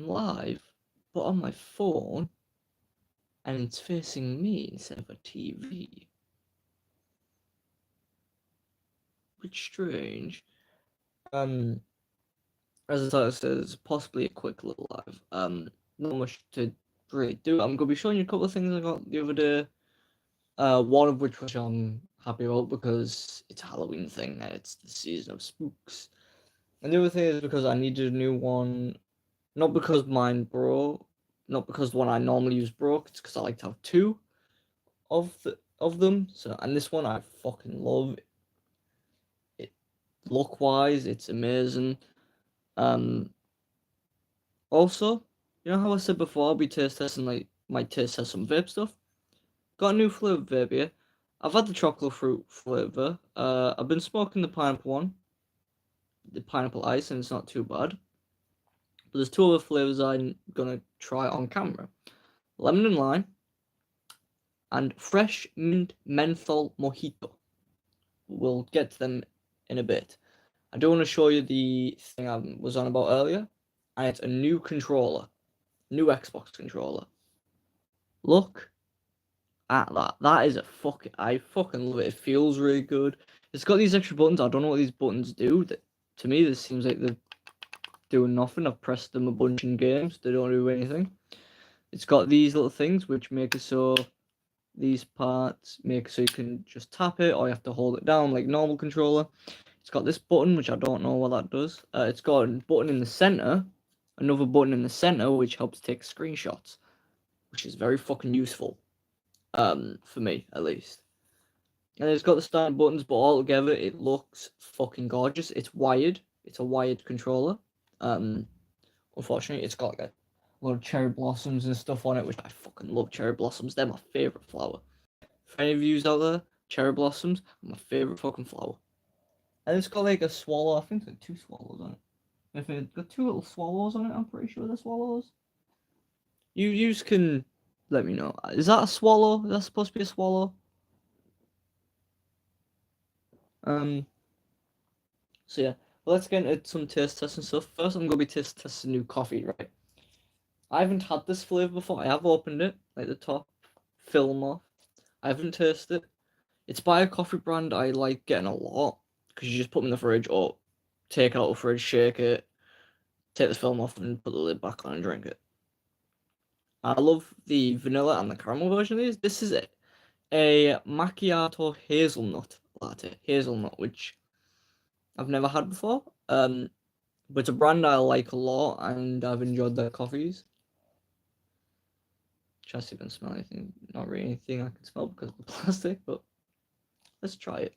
I'm live, but on my phone, and it's facing me instead of a TV. Which strange. As the title says, possibly a quick little live. Not much to really do. I'm gonna be showing you a couple of things I got the other day. One of which I'm happy about because it's a Halloween thing and it's the season of spooks. And the other thing is because I needed a new one, not because mine broke, not because the one I normally use broke. It's because I like to have two of them. So, and this one I fucking love. It look wise, it's amazing. Um, Also, you know how I said before I'll be taste testing, like might taste test some vape stuff. Got a new flavor vape here. I've had the chocolate fruit flavor. I've been smoking the pineapple one, the pineapple ice, and it's not too bad. But there's two other flavors I'm gonna try on camera: lemon and lime, and fresh mint menthol mojito. We'll get to them in a bit. I do want to show you the thing I was on about earlier, and it's a new controller, new Xbox controller. Look at that. That is I fucking love it. It feels really good. It's got these extra buttons. I don't know what these buttons do. To me, this seems like they're doing nothing. I've pressed them a bunch in games. They don't do anything. It's got these little things which make it so these parts make it so you can just tap it or you have to hold it down like normal controller. It's got this button which I don't know what that does. It's got a button in the center, another button in the center which helps take screenshots, which is very fucking useful. For me at least. And it's got the standard buttons, but all together it looks fucking gorgeous. It's wired. It's a wired controller. Unfortunately, it's got like a lot of cherry blossoms and stuff on it, which I fucking love. Cherry blossoms, they're my favorite flower. For any of yous out there, cherry blossoms are my favorite fucking flower. And it's got like a swallow. I think there's like two swallows on it. If it's got two little swallows on it, I'm pretty sure they're swallows. You can let me know. Is that a swallow? Is that supposed to be a swallow? So yeah, well, let's get into some taste testing stuff. First, I'm gonna be taste testing new coffee, right? I haven't had this flavor before. I have opened it, like the top film off. I haven't tasted it. It's by a coffee brand I like getting a lot because you just put them in the fridge or take it out of the fridge, shake it, take the film off, and put the lid back on and drink it. I love the vanilla and the caramel version of these. This is a macchiato hazelnut latte, hazelnut, which I've never had before. But it's a brand I like a lot, and I've enjoyed their coffees. Just even smell anything, not really anything I can smell because of the plastic, but let's try it.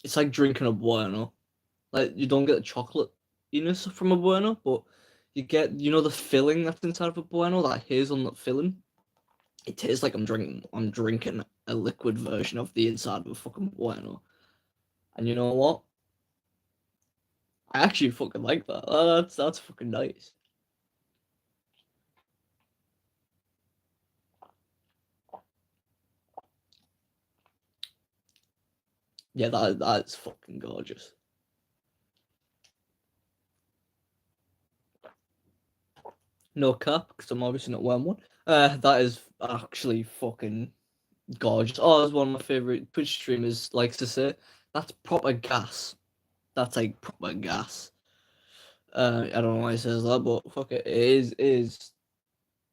It's like drinking a Bueno. Like, you don't get the chocolatiness from a Bueno, but you get, the filling that's inside of a Bueno, that hazelnut filling. It tastes like I'm drinking a liquid version of the inside of a fucking Bueno. And you know what? I actually fucking like that. That's fucking nice. Yeah, that's fucking gorgeous. No cap, because I'm obviously not wearing one. That is actually fucking gorgeous. Oh, that's one of my favorite Twitch streamers likes to say. That's proper gas. That's like proper gas. I don't know why he says that, but fuck it, it is.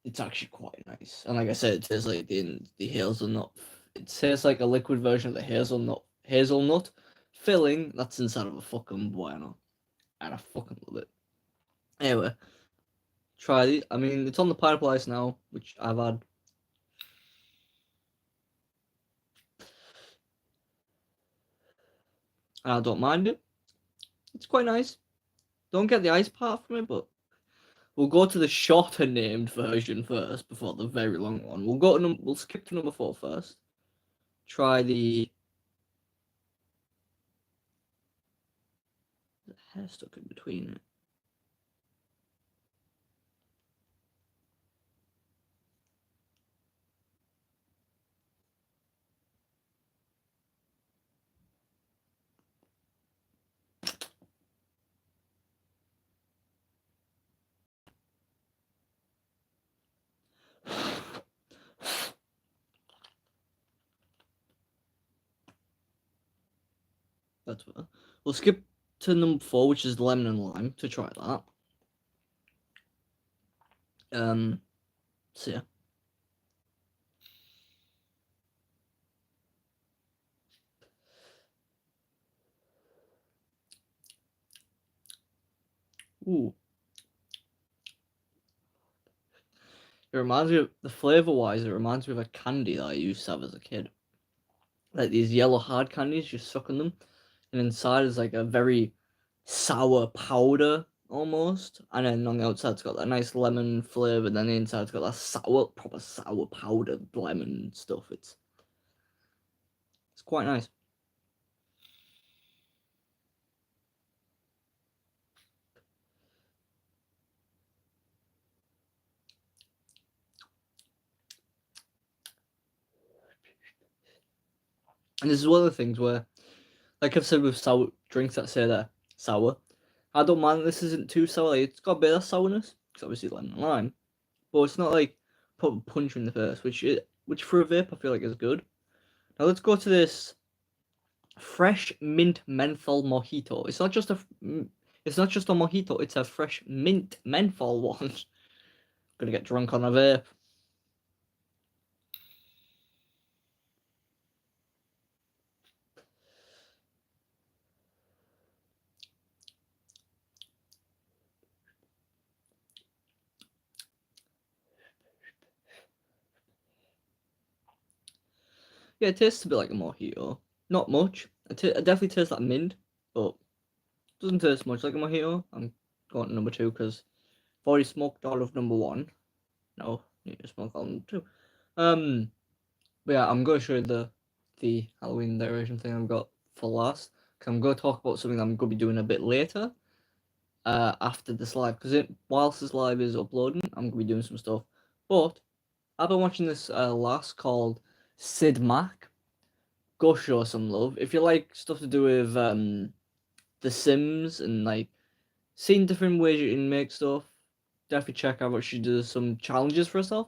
It's actually quite nice. And like I said, it tastes like the hazelnut. It tastes like a liquid version of the hazelnut filling that's inside of a fucking Bueno, and I fucking love it. Anyway, try it. I mean, it's on the pineapple ice now, which I've had. And I don't mind it. It's quite nice. Don't get the ice part from it, but we'll go to the shorter named version first before the very long one. We'll skip to number 4 first. Try the hair stuck in between it. That's what. We'll skip to number 4, which is lemon and lime, to try that. So yeah. Ooh. It reminds me of, the flavor wise, it reminds me of a candy that I used to have as a kid. Like these yellow hard candies, you suck on them, and inside is like a very sour powder almost. And then on the outside, it's got that nice lemon flavor, and then the inside, it's got that sour, proper sour powdered lemon stuff. It's quite nice. And this is one of the things where, like I've said with sour drinks that say they're sour, I don't mind this isn't too sour. Like, it's got a bit of sourness, because obviously lemon and lime, but it's not like put a punch in the face, which for a vape I feel like is good. Now let's go to this fresh mint menthol mojito. It's not just a mojito. It's a fresh mint menthol one. Gonna get drunk on a vape. Yeah, it tastes a bit like a mojito. Not much. It definitely tastes like mint, but doesn't taste much like a mojito. I'm going to number 2 because I've already smoked all of number 1. No, need to smoke all of number 2. But yeah, I'm going to show you the Halloween decoration thing I've got for last. Cause I'm going to talk about something that I'm going to be doing a bit later. After this live, because whilst this live is uploading, I'm going to be doing some stuff. But I've been watching this last called Sid Mac. Go show some love. If you like stuff to do with The Sims and like seeing different ways you can make stuff, definitely check out what she does some challenges for herself.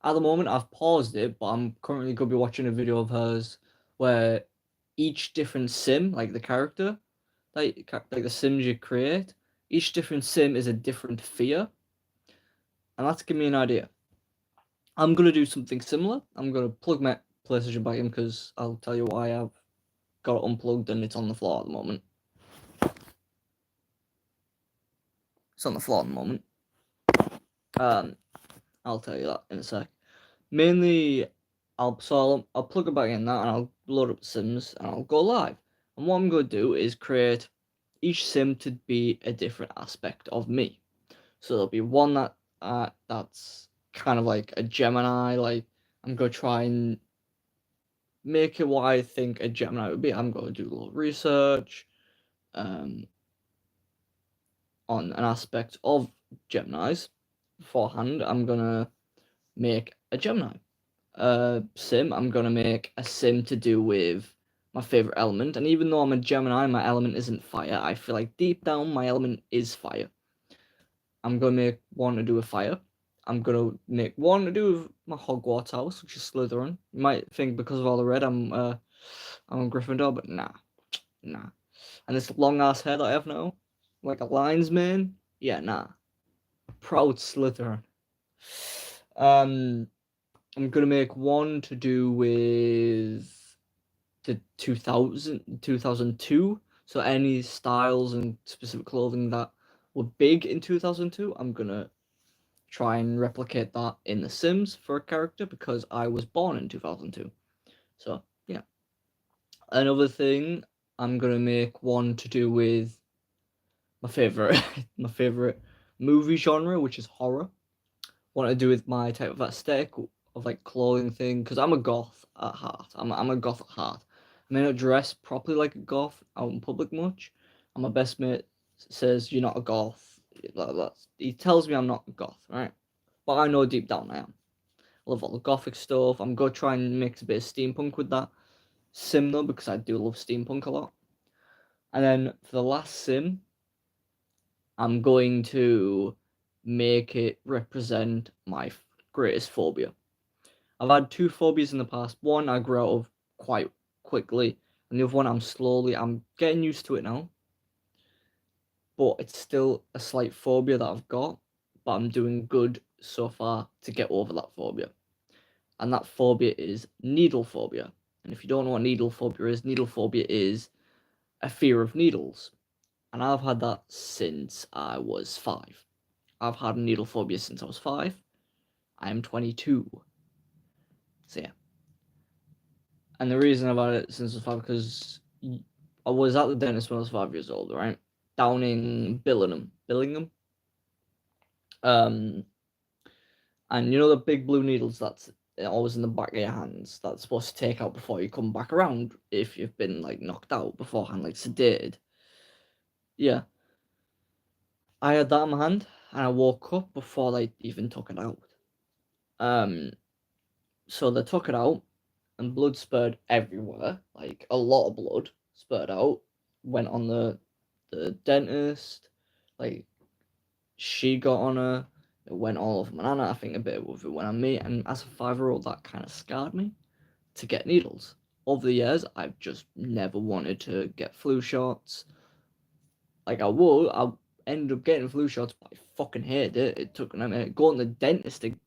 At the moment, I've paused it, but I'm currently going to be watching a video of hers where each different sim, like the character, like the sims you create, each different sim is a different fear, and that's giving me an idea. I'm gonna do something similar. I'm gonna plug my PlayStation back in because I'll tell you why I've got it unplugged and it's on the floor at the moment. It's on the floor at the moment. I'll tell you that in a sec. Mainly, I'll plug it back in that and I'll load up Sims and I'll go live. And what I'm gonna do is create each sim to be a different aspect of me. So there'll be one that's kind of like a Gemini. Like I'm gonna try and make it what I think a Gemini would be. I'm gonna do a little research on an aspect of Geminis beforehand. I'm gonna make a Gemini sim. I'm gonna make a sim to do with my favorite element. And even though I'm a Gemini, my element isn't fire. I feel like deep down my element is fire. I'm gonna make one to do with fire. I'm gonna make one to do with my Hogwarts house, which is Slytherin. You might think because of all the red, I'm a Gryffindor, but nah. And this long ass hair that I have now, like a lion's mane, yeah, nah. Proud Slytherin. I'm gonna make one to do with the 2002. So any styles and specific clothing that were big in 2002, I'm gonna try and replicate that in The Sims for a character because I was born in 2002. So yeah. Another thing, I'm gonna make one to do with my favorite my favorite movie genre, which is horror. Want to do with my type of aesthetic of like clothing thing because I'm a goth at heart. I'm a goth at heart. I may not dress properly like a goth out in public much, and my best mate's says you're not a goth. He tells me I'm not a goth, right? But I know deep down I am. I love all the gothic stuff. I'm gonna try and mix a bit of steampunk with that sim though, because I do love steampunk a lot. And then for the last sim, I'm going to make it represent my greatest phobia. I've had two phobias in the past. One I grew out of quite quickly, and the other one I'm getting used to it now. But it's still a slight phobia that I've got, but I'm doing good so far to get over that phobia. And that phobia is needle phobia. And if you don't know what needle phobia is a fear of needles. And I've had that since I was 5. I've had a needle phobia since I was 5. I am 22. So yeah. And the reason I've had it since I was 5 because I was at the dentist when I was 5 years old, right? Down in Billingham. Um, and you know the big blue needles that's always in the back of your hands that's supposed to take out before you come back around if you've been like knocked out beforehand, like sedated. Yeah, I had that in my hand, and I woke up before they even took it out. Um, so they took it out, and blood spurred everywhere, like a lot of blood spurred out. Went on the dentist, like she got on her. It went all over my nana. I think a bit of it went on me, and as a 5-year-old, that kind of scarred me to get needles. Over the years, I've just never wanted to get flu shots. Like I ended up getting flu shots, but I fucking hated it. It took a nightmare. Going to the dentist, and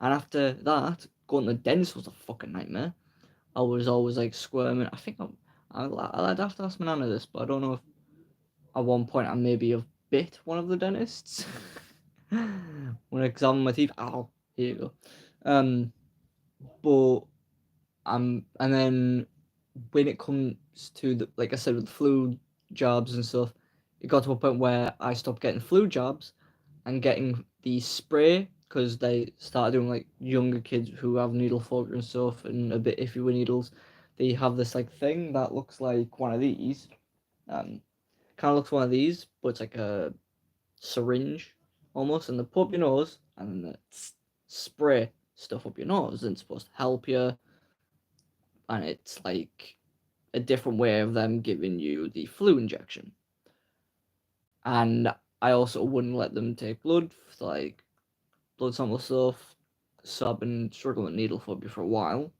after that, going to the dentist was a fucking nightmare. I was always like squirming. I think I'd have to ask my nana this, but I don't know if at one point I maybe have bit one of the dentists when I examined my teeth. Ow, here you go. But and then when it comes to the, like I said, with the flu jabs and stuff, it got to a point where I stopped getting flu jabs and getting the spray because they started doing like younger kids who have needle phobia and stuff and a bit iffy with needles. They have this like thing that looks like one of these, kind of looks one of these, but it's like a syringe almost, and they put up your nose and then spray stuff up your nose, and it's supposed to help you. And it's like a different way of them giving you the flu injection. And I also wouldn't let them take blood for like blood sample stuff. So I've been struggling with needle phobia for a while.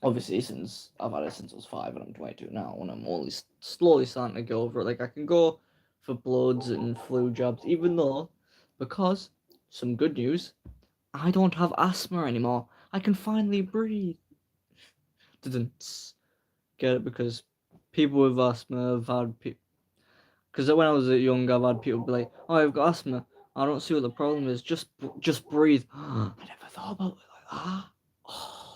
Obviously since I've had it since I was 5 and I'm 22 now, and I'm only slowly starting to go over it. Like I can go for bloods and flu jabs, even though, because some good news, I don't have asthma anymore. I can finally breathe. Didn't get it because people with asthma have had because when I was young, I've had people be like, "Oh, I've got asthma. I don't see what the problem is. Just breathe." I never thought about it like that. Oh.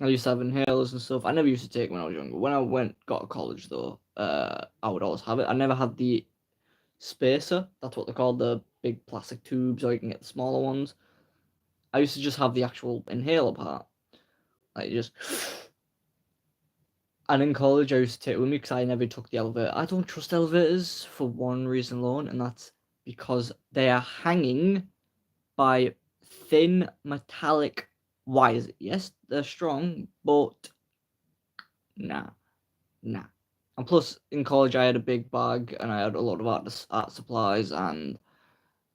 I used to have inhalers and stuff. I never used to take them when I was younger. When I got to college though, I would always have it. I never had the spacer. That's what they're called, the big plastic tubes, or you can get the smaller ones. I used to just have the actual inhaler part. Like just. And in college, I used to take it with me because I never took the elevator. I don't trust elevators for one reason alone, and that's because they are hanging by thin metallic wires. Yes, they're strong, but nah. And plus, in college, I had a big bag and I had a lot of art supplies, and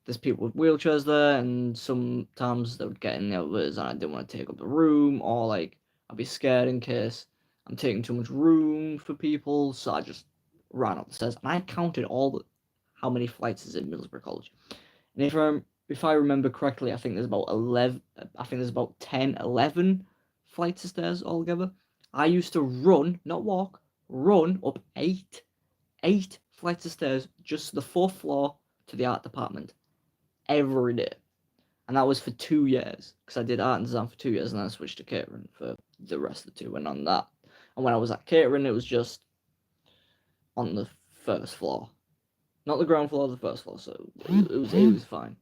there's people with wheelchairs there, and sometimes they would get in the elevators and I didn't want to take up the room, or like I'd be scared in case I'm taking too much room for people, so I just ran up the stairs and I counted how many flights is in Middlesbrough College. And if I remember correctly, I think there's about 11. I think there's about 10, 11 flights of stairs altogether. I used to run, not walk, run up eight flights of stairs just to the 4th floor to the art department every day. And that was for 2 years because I did art and design for 2 years, and then I switched to catering for the rest of the 2. And on that, and when I was at catering, it was just on the 1st floor, not the ground floor, the 1st floor. So it was fine.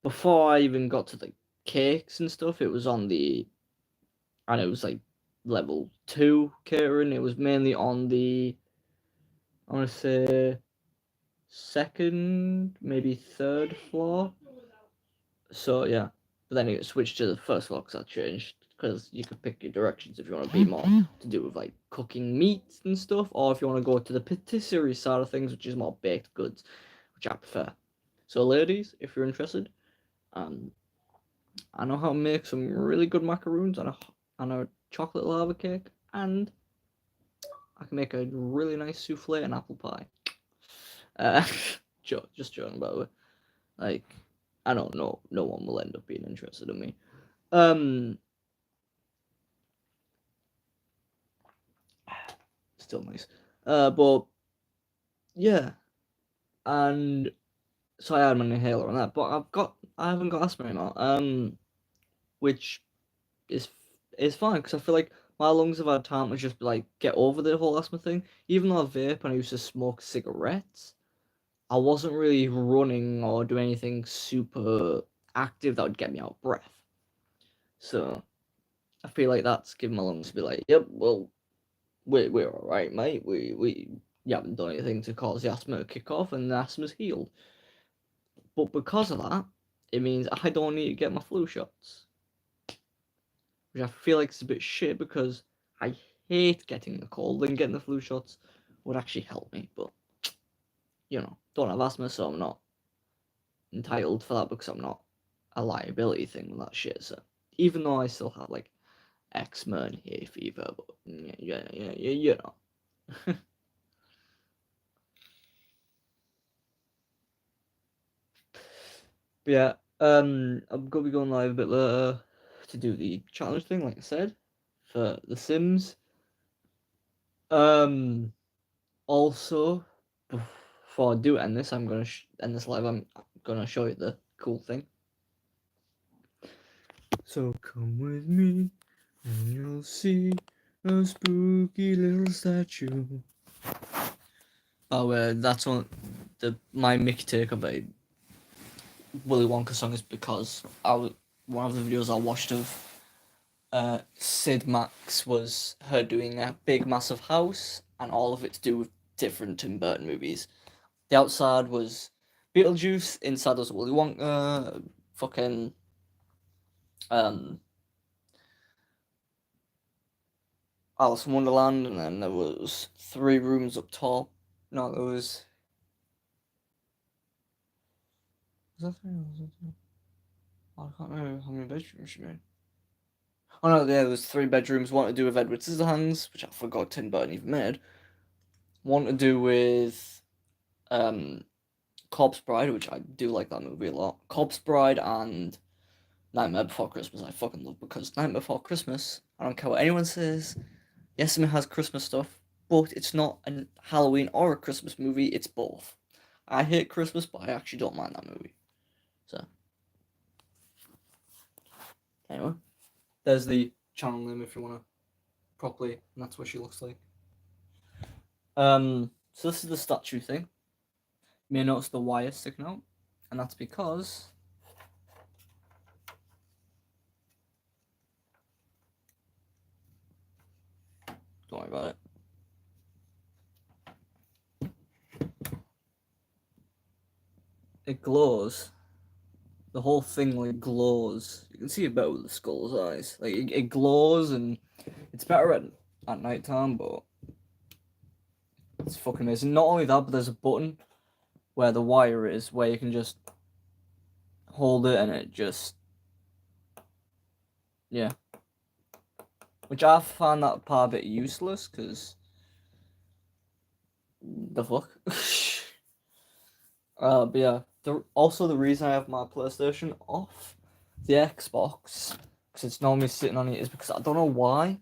Before I even got to the cakes and stuff, it was on and it was like level 2 catering. It was mainly on the, I want to say, second, maybe third floor. So yeah, but then it switched to the first floor because that changed. Because you could pick your directions if you want to be more to do with like cooking meats and stuff, or if you want to go to the patisserie side of things, which is more baked goods, which I prefer. So ladies, if you're interested, um, I know how to make some really good macaroons and a chocolate lava cake, and I can make a really nice souffle and apple pie. Uh, just joking about it. Like, I don't know, no one will end up being interested in me. Still nice. But yeah, and so I had my inhaler on that, but I haven't got asthma anymore. Which is is fine because I feel like my lungs have had time to just like get over the whole asthma thing. Even though I vape and I used to smoke cigarettes, I wasn't really running or doing anything super active that would get me out of breath. So I feel like that's given my lungs to be like, yep, well, we're all right, mate. We you haven't done anything to cause the asthma to kick off, and the asthma's healed. But because of that, it means I don't need to get my flu shots, which I feel like is a bit shit because I hate getting the cold, and getting the flu shots would actually help me. But don't have asthma, so I'm not entitled for that because I'm not a liability thing with that shit. So even though I still have like eczema and hay fever, but you know. But yeah, I'm gonna be going live a bit later to do the challenge thing, like I said, for The Sims. Um, Also, before I do end this, I'm gonna end this live. I'm gonna show you the cool thing. So come with me, and you'll see a spooky little statue. Oh, that's my Mickey take of a Willy Wonka song is because one of the videos I watched of Sid Max was her doing a big massive house, and all of it to do with different Tim Burton movies. The outside was Beetlejuice, inside was Willy Wonka, fucking um Alice in Wonderland, and then there was 3 rooms up top. No, there was that 3? I can't remember how many bedrooms she made. Oh no, yeah, there was 3 bedrooms. One to do with Edward Scissorhands, which I forgot Tim Burton even made. One to do with Corpse Bride, which I do like that movie a lot. Corpse Bride and Nightmare Before Christmas I fucking love because Nightmare Before Christmas, I don't care what anyone says, yes, it has Christmas stuff, but it's not a Halloween or a Christmas movie, it's both. I hate Christmas, but I actually don't mind that movie. So, anyway, there's the channel name if you want to properly, and that's what she looks like. So this is the statue thing. You may notice the wire sticking out, and that's because don't worry about it. It glows. The whole thing like glows. You can see it better with the skull's eyes. Like it glows, and it's better at night time, but it's fucking amazing. Not only that, but there's a button where the wire is, where you can just hold it and it just yeah. Which I find that part a bit useless because the fuck. But yeah. Also the reason I have my PlayStation off the Xbox because it's normally sitting on it is because I don't know why,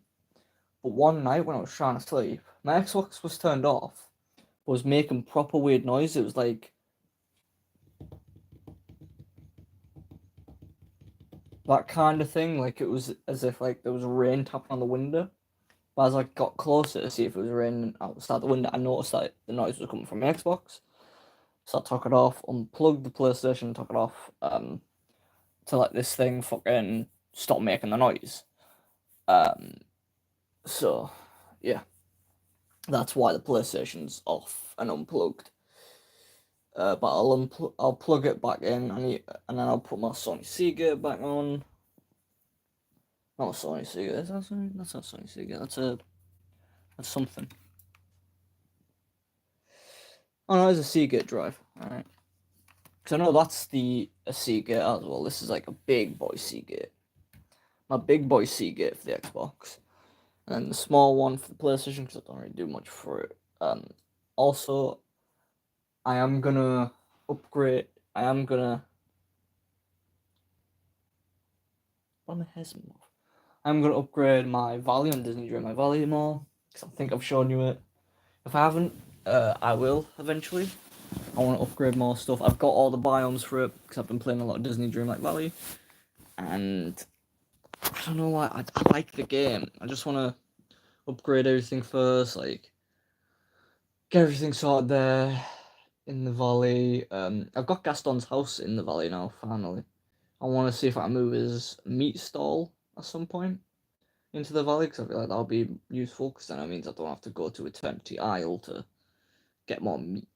but one night when I was trying to sleep, my Xbox was turned off, but was making proper weird noise. It was like that kind of thing, like it was as if like there was rain tapping on the window. But as I got closer to see if it was raining outside the window, I noticed that the noise was coming from my Xbox. So I took it off, unplugged the PlayStation, took it off, to let this thing fucking stop making the noise. So, yeah, that's why the PlayStation's off and unplugged. But I'll plug it back in, and then I'll put my Sony Seagate back on. Not a Sony Seagate. Is that Sony? That's not Sony Seagate. That's something. Oh no, it's a Seagate drive. All right. Because I know that's a Seagate as well. This is like a big boy Seagate. My big boy Seagate for the Xbox. And then the small one for the PlayStation, because I don't really do much for it. Also, I am gonna upgrade. What am I hesitant of? I'm gonna upgrade my Valley on Disney Dream, my Valley more, because I think I've shown you it. If I haven't, I will eventually. I want to upgrade more stuff. I've got all the biomes for it because I've been playing a lot of Disney Dreamlight Valley, and I don't know why I like the game. I just want to upgrade everything first, like get everything sorted there in the valley. I've got Gaston's house in the valley now. Finally, I want to see if I can move his meat stall at some point into the valley because I feel like that'll be useful because then it means I don't have to go to Eternity Isle to get more meat.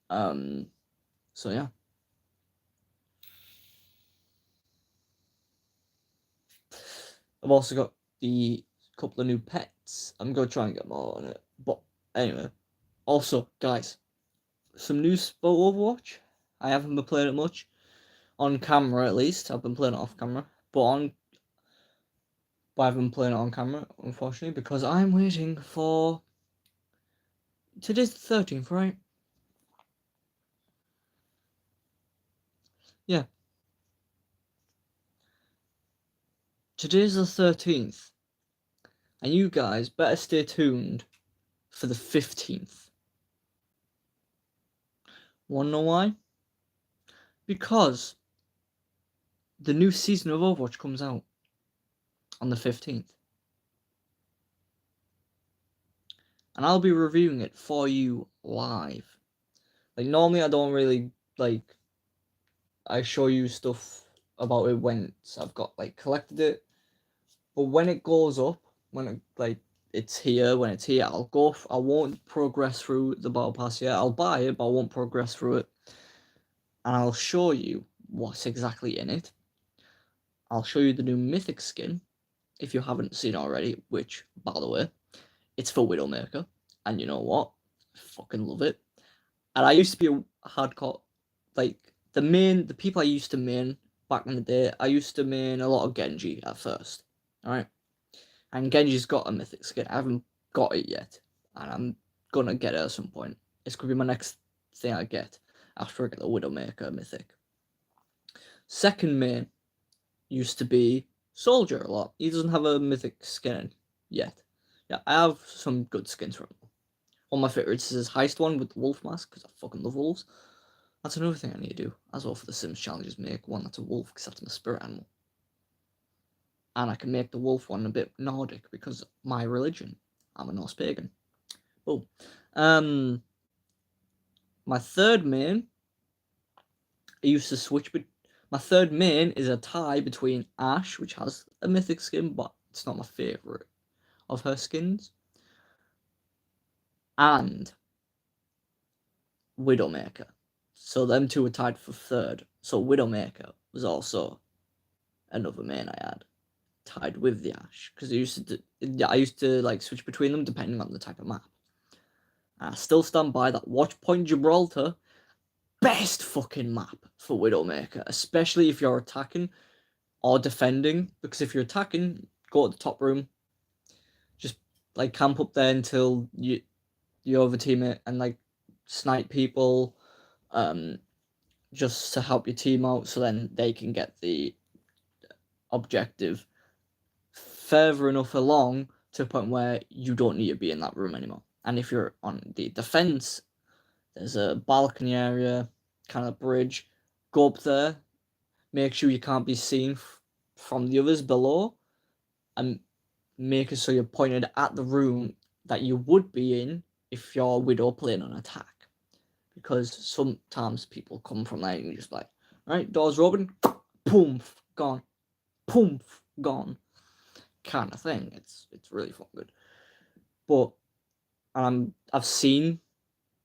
So yeah. I've also got the couple of new pets. I'm gonna try and get more on it. But anyway. Also, guys, some news for Overwatch. I haven't been playing it much. On camera at least. I've been playing it off camera. But I haven't been playing it on camera, unfortunately, because I'm waiting for today's the 13th, right? Yeah. Today's the 13th. And you guys better stay tuned for the 15th. Wanna know why? Because the new season of Overwatch comes out on the 15th. And I'll be reviewing it for you live. Like, normally I don't really, like, I show you stuff about it when I've got, like, collected it. But when it goes up, when it's here, I won't progress through the Battle Pass yet. I'll buy it, but I won't progress through it. And I'll show you what's exactly in it. I'll show you the new Mythic skin, if you haven't seen already, which, by the way, it's for Widowmaker. And you know what? I fucking love it. And I used to be a hardcore, like, the people I used to main back in the day, I used to main a lot of Genji at first, alright? And Genji's got a mythic skin, I haven't got it yet, and I'm gonna get it at some point. It's gonna be my next thing I get, after I get the Widowmaker mythic. Second main used to be Soldier a lot. He doesn't have a mythic skin yet. Yeah, I have some good skins from him. One of my favorites is his heist one with the wolf mask, because I fucking love wolves. That's another thing I need to do, as well for the Sims challenges, make one that's a wolf, because that's my spirit animal. And I can make the wolf one a bit Nordic, because my religion, I'm a Norse pagan. Oh. My third main, I used to switch, but my third main is a tie between Ashe, which has a mythic skin, but it's not my favourite of her skins, and Widowmaker. So them two were tied for third. So Widowmaker was also another main I had tied with the Ashe, because I used to like switch between them depending on the type of map. And I still stand by that Watchpoint Gibraltar, best fucking map for Widowmaker, especially if you're attacking or defending, because if you're attacking, go to the top room, just like camp up there until you overteam it and like snipe people, just to help your team out, so then they can get the objective further enough along to the point where you don't need to be in that room anymore. And if you're on the defense, there's a balcony area, kind of bridge. Go up there, make sure you can't be seen from the others below, and make it so you're pointed at the room that you would be in if you're Widow playing an attack. Because sometimes people come from there and you're just like, right, doors open, poof, gone, poof, gone. kind of thing. It's really fucking good. But I've seen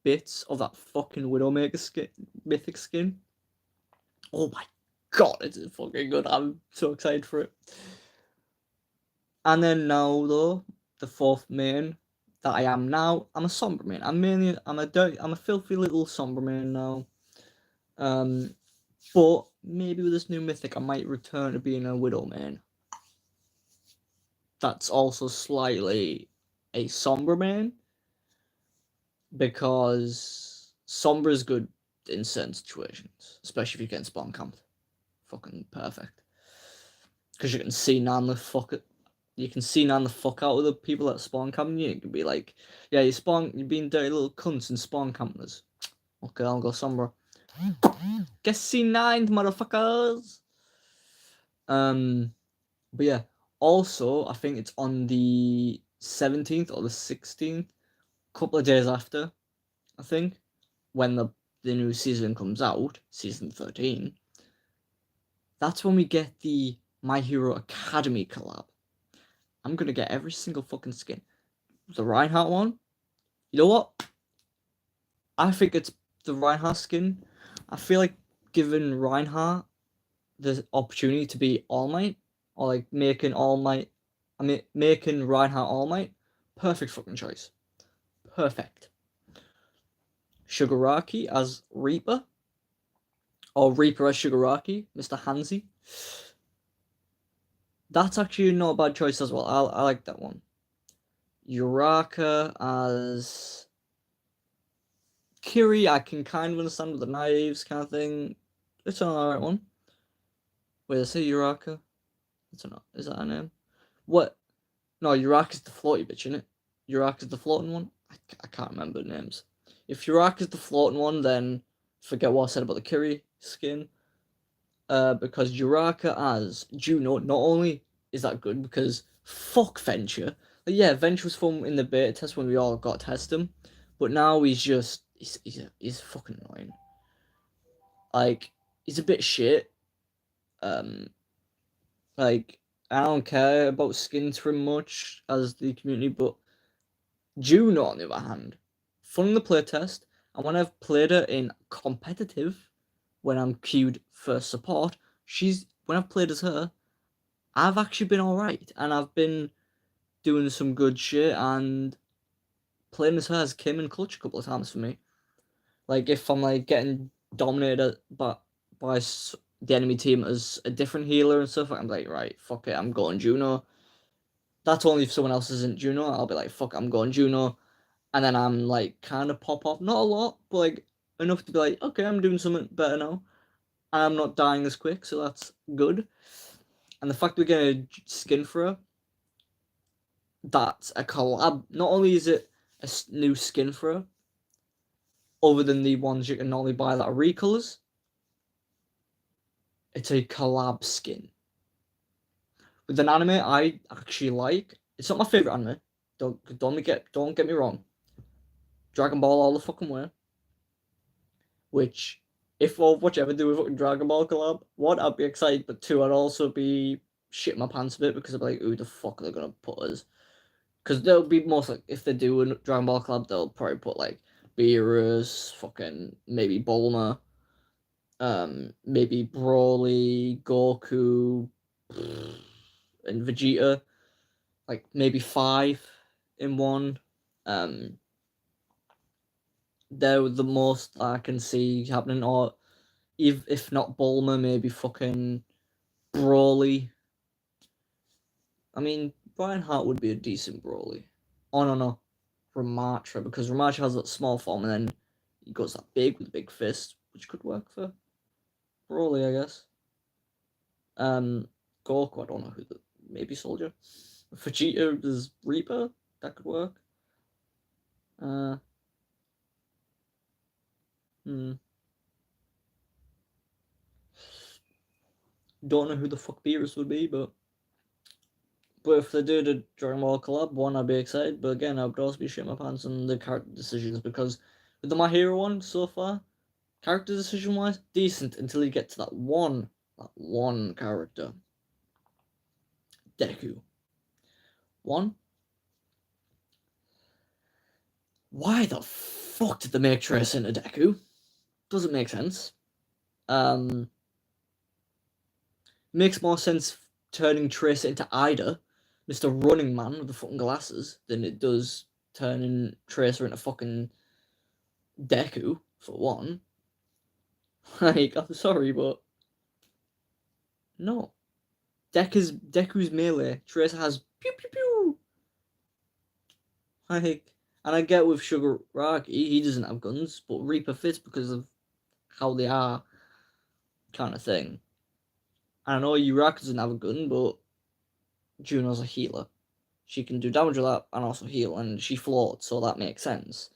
bits of that fucking Widowmaker skin, mythic skin. Oh my god, it's fucking good. I'm so excited for it. And then now though, the fourth main that I am now, I'm a Sombra main. I'm a filthy little Sombra main now. But maybe with this new mythic, I might return to being a Widow main. That's also slightly a Sombra main, because Sombra is good in certain situations, especially if you're getting spawn camped. Fucking perfect. Because you can see nan the fuck out of the people that spawn camping you. You can be like, yeah, you're being dirty little cunts and spawn campers. Okay, I'll go Sombra. Get C9'd, motherfuckers! But yeah, also, I think it's on the 17th or the 16th, couple of days after, I think, when the new season comes out, season 13, that's when we get the My Hero Academy collab. I'm gonna get every single fucking skin. The Reinhardt one, you know what? I think it's the Reinhardt skin. I feel like giving Reinhardt the opportunity to be All Might, or like making Reinhardt All Might, perfect fucking choice. Perfect. Shigaraki as Reaper, or Reaper as Shigaraki, Mr. Hansi. That's actually not a bad choice as well. I like that one. Uraka as Kiri, I can kind of understand with the knives kind of thing. It's an alright one. Wait, I say Uraka? Is that her name? What? No, Uraka's the floaty bitch, isn't it? Uraka's the floating one? I can't remember the names. If Uraka's the floating one, then forget what I said about the Kiri skin. Because Uraka as Juno, not only is that good, because fuck Venture. Like, yeah, Venture was fun in the beta test when we all got to test him, but now he's fucking annoying. Like, he's a bit shit. Like, I don't care about skins for much as the community, but Juno, on the other hand, fun in the playtest, and when I've played her in competitive, when I'm queued for support, when I've played as her, I've actually been alright, and I've been doing some good shit, and playing as her has came in clutch a couple of times for me. Like, if I'm like getting dominated by the enemy team as a different healer and stuff, I'm like, right, fuck it, I'm going Juno. That's only if someone else isn't Juno. I'll be like, fuck, I'm going Juno. And then I'm like, kind of pop off. Not a lot, but like enough to be like, okay, I'm doing something better now. And I'm not dying as quick, so that's good. And the fact we're getting a skin for her, that's a collab. Not only is it a new skin for her, other than the ones you can normally buy that are recolors, it's a collab skin. With an anime I actually like. It's not my favorite anime. Don't get me wrong. Dragon Ball all the fucking way. Which, if Overwatch ever do a fucking Dragon Ball collab, one, I'd be excited, but two, I'd also be shitting my pants a bit, because I'd be like, who the fuck are they gonna put us? Because they'll be most like, if they do a Dragon Ball collab, they'll probably put like Beerus, fucking maybe Bulma, maybe Broly, Goku, and Vegeta, like maybe 5 in one. They're the most I can see happening, or if not Bulma, maybe fucking Broly. I mean, Reinhardt would be a decent Broly. Oh no, Ramattra, because Ramattra has that small form and then he goes that big with a big fist, which could work for Broly, I guess. Goku, I don't know maybe Soldier. Vegeta is Reaper, that could work. Don't know who the fuck Beerus would be, but if they do the Dragon Ball collab, one, I'd be excited, but again, I would also be shitting my pants on the character decisions, because with the My Hero one so far, character decision wise, decent until you get to that one character. Deku. One, why the fuck did they make Tracer into Deku? Doesn't make sense. Makes more sense turning Tracer into Ida, Mr. Running Man with the fucking glasses, than it does turning Tracer into fucking Deku, for one. Like, I'm sorry, but no. Deku's melee. Tracer has pew pew pew. Like, and I get with Shigaraki, he doesn't have guns, but Reaper fits because of how they are, kind of thing. I know Uraraka doesn't have a gun, but Juno's a healer. She can do damage with that and also heal, and she floats, so that makes sense.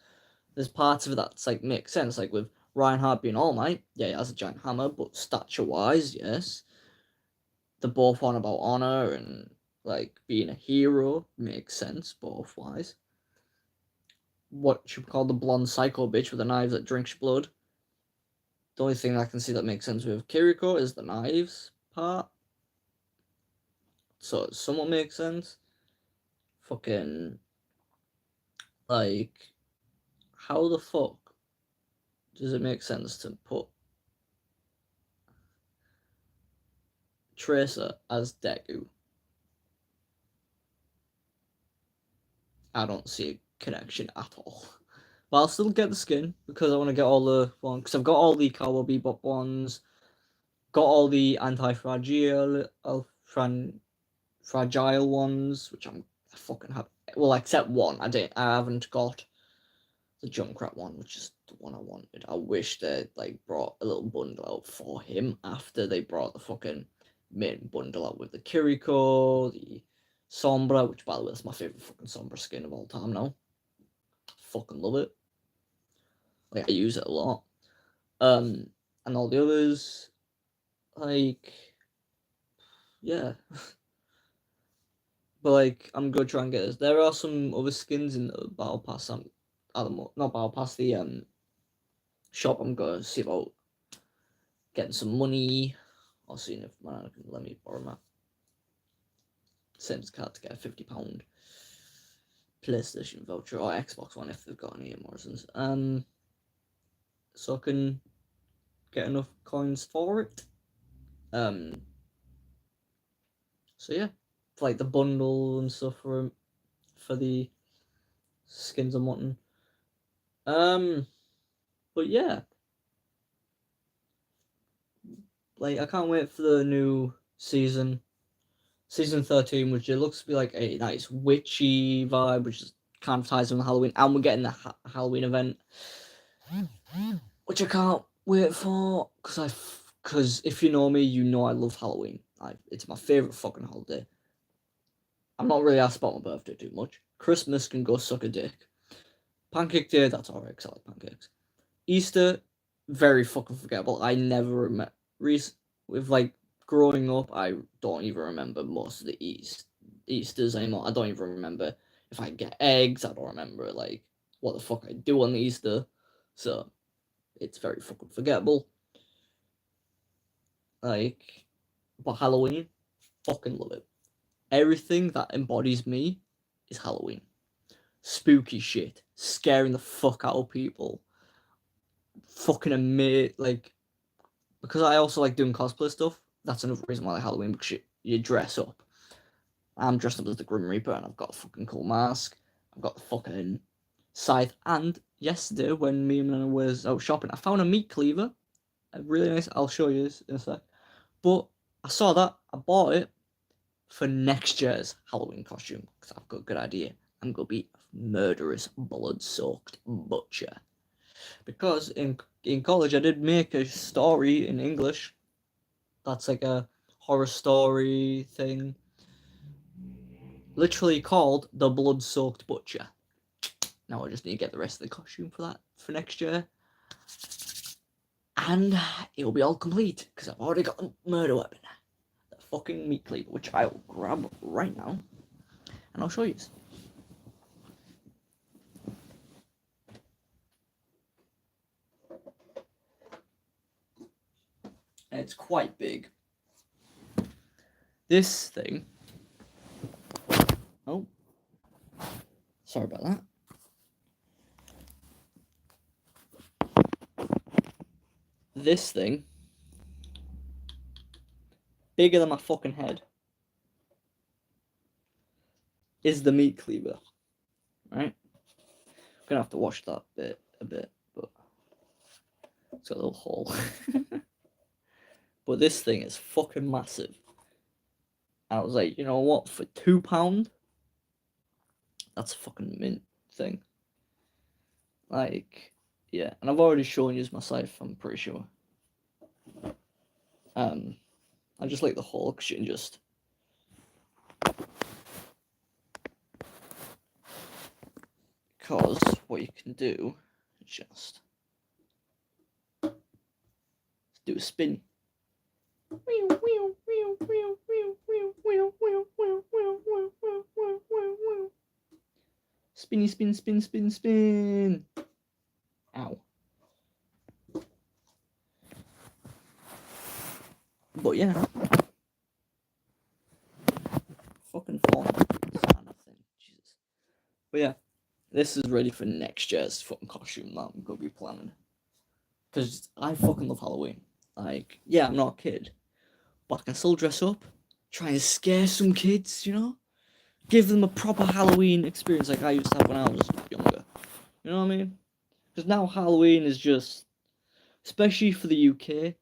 There's parts of it that's like make sense, like with Reinhardt being All Might, yeah, he has a giant hammer, but stature-wise, yes. They're both on about honor and like being a hero makes sense both wise. What should we call the blonde psycho bitch with the knives that drinks blood? The only thing I can see that makes sense with Kiriko is the knives part. So it somewhat makes sense. Fucking like, how the fuck does it make sense to put Tracer as Deku? I don't see a connection at all. But I'll still get the skin because I want to get all the ones. Because I've got all the Cowboy Bebop ones, got all the anti-fragile, fragile ones, which I'm fucking happy. Well, except one. I haven't got the Junkrat one, which is the one I wanted. I wish they like brought a little bundle out for him after they brought the fucking main bundle out with the Kiriko, the Sombra, which by the way is my favorite fucking Sombra skin of all time now. Fucking love it. Like I use it a lot. And all the others, like, yeah. But like, I'm gonna try and get this. There are some other skins in the Battle Pass. Not Battle Pass. The shop. I'm gonna see about getting some money. Or seeing if man can let me borrow my Sims card to get a £50 PlayStation voucher or Xbox One if they've got any Morrisons. So I can get enough coins for it. So yeah, like the bundle and stuff for the skins I'm wanting. But yeah, like I can't wait for the new season 13, which it looks to be like a nice witchy vibe, which is kind of ties in with Halloween, and we're getting the Halloween event, which I can't wait for because if you know me, you know I love Halloween. It's my favorite fucking holiday. I'm not really asked about my birthday too much. Christmas can go suck a dick. Pancake Day, that's alright, because I like pancakes. Easter, very fucking forgettable. I never remember. With like growing up, I don't even remember most of the Easters anymore. I don't even remember if I get eggs. I don't remember like what the fuck I do on Easter. So it's very fucking forgettable. Like, but Halloween, fucking love it. Everything that embodies me is Halloween. Spooky shit, scaring the fuck out of people. Fucking amazing, like, because I also like doing cosplay stuff. That's another reason why I like Halloween, because you dress up. I'm dressed up as the Grim Reaper, and I've got a fucking cool mask. I've got the fucking scythe. And yesterday, when me and Nana was out shopping, I found a meat cleaver. Really nice. I'll show you this in a sec. But I saw that. I bought it for next year's Halloween costume because I've got a good idea. I'm gonna be a murderous, blood-soaked butcher. Because in college, I did make a story in English. That's like a horror story thing. Literally called The Blood-Soaked Butcher. Now I just need to get the rest of the costume for that for next year. And it'll be all complete, because I've already got a murder weapon. The fucking meat cleaver, which I will grab right now. And I'll show you. And it's quite big. This thing... Oh, Sorry about that. This thing, bigger than my fucking head, is the meat cleaver, right? I'm gonna have to wash that a bit, but it's got a little hole. But this thing is fucking massive. I was like, you know what, for £2, that's a fucking mint thing. Like, yeah, and I've already shown you my scythe, I'm pretty sure. I just like the hole because you can just because what you can do is just do a spin. Spinny, spin, spin, spin, spin. Ow. But yeah. Fucking fun. Jesus. But yeah. This is ready for next year's fucking costume that I'm gonna be planning. Because I fucking love Halloween. Like, yeah, I'm not a kid. But I can still dress up. Try and scare some kids, you know? Give them a proper Halloween experience like I used to have when I was younger. You know what I mean? Because now Halloween is just, especially for the UK,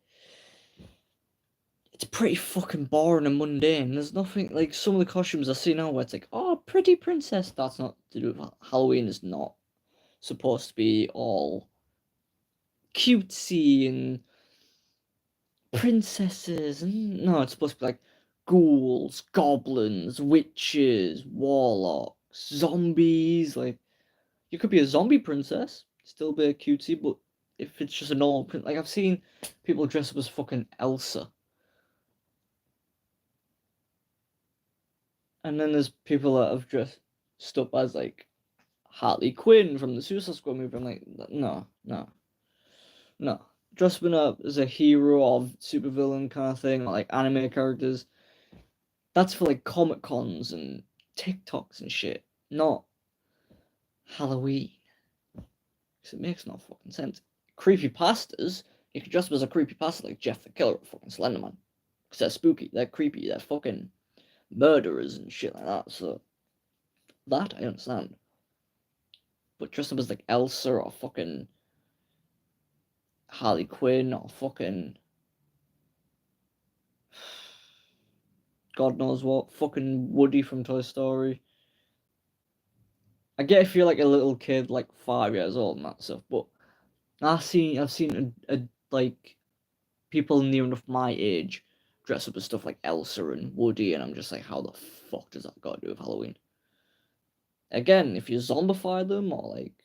it's pretty fucking boring and mundane. There's nothing like some of the costumes I see now where it's like, oh, pretty princess. That's not to do with Halloween. Is not supposed to be all cutesy and princesses. And no, it's supposed to be like ghouls, goblins, witches, warlocks, zombies. Like you could be a zombie princess, still be a cutesy, but if it's just a normal print, like I've seen people dress up as fucking Elsa. And then there's people that have dressed up as like Harley Quinn from the Suicide Squad movie. I'm like, no, no, no. Dressing up as a hero or supervillain kind of thing, like anime characters. That's for like Comic Cons and TikToks and shit, not Halloween. Because it makes no fucking sense. Creepy pastas, you could dress up as a creepy pasta like Jeff the Killer or fucking Slenderman. Because they're spooky, they're creepy, they're fucking murderers and shit like that. So that I understand. But dress up as like Elsa or fucking Harley Quinn or fucking God knows what, fucking Woody from Toy Story. I get if you're like a little kid, like 5 years old and that stuff, but I've seen a like people near enough my age dress up as stuff like Elsa and Woody, and I'm just like, how the fuck does that got to do with Halloween? Again, if you zombify them or like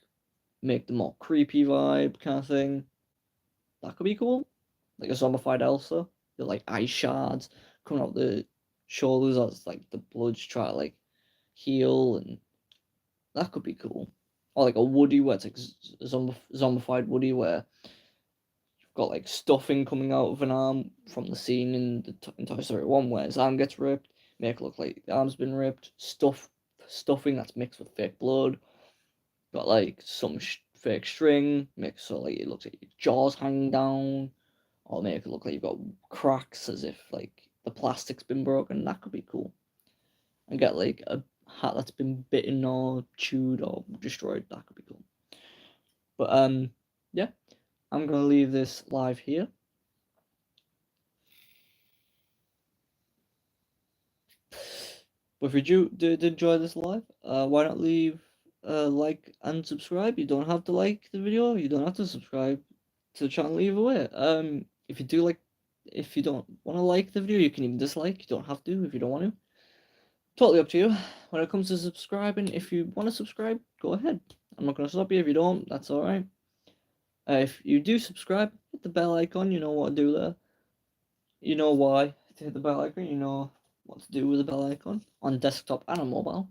make them more creepy vibe kind of thing, that could be cool. Like a zombified Elsa, the like ice shards coming out the shoulders as like the blood's try to like heal, and that could be cool. Or like a Woody where it's like zombified Woody where you've got like stuffing coming out of an arm from the scene in Toy Story 1 where his arm gets ripped, make it look like the arm's been ripped, stuffing that's mixed with fake blood, got like some fake string, makes so like it looks like your jaws hanging down, or make it look like you've got cracks as if like the plastic's been broken. That could be cool. And get like a hat that's been bitten or chewed or destroyed. That could be cool. But yeah, I'm gonna leave this live here. But if you did enjoy this live, why not leave a like and subscribe? You don't have to like the video. You don't have to subscribe to the channel either way. If you do like, if you don't want to like the video, you can even dislike. You don't have to if you don't want to. Totally up to you. When it comes to subscribing, if you want to subscribe, go ahead. I'm not gonna stop you. If you don't, that's all right. If you do subscribe, hit the bell icon. You know what to do there. You know why to hit the bell icon. You know what to do with the bell icon on desktop and on mobile.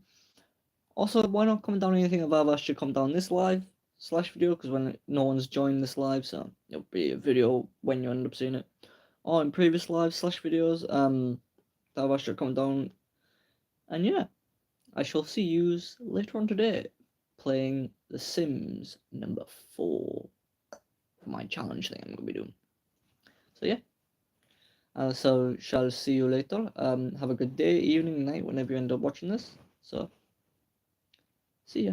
Also, why not comment down anything about that should come down this live / video, because when no one's joined this live, so it'll be a video when you end up seeing it. Or in previous live / videos, that should come down. And yeah, I shall see yous later on today. playing The Sims number 4 for my challenge thing I'm gonna be doing. So yeah. So shall see you later. Have a good day, evening, night, whenever you end up watching this. So see ya.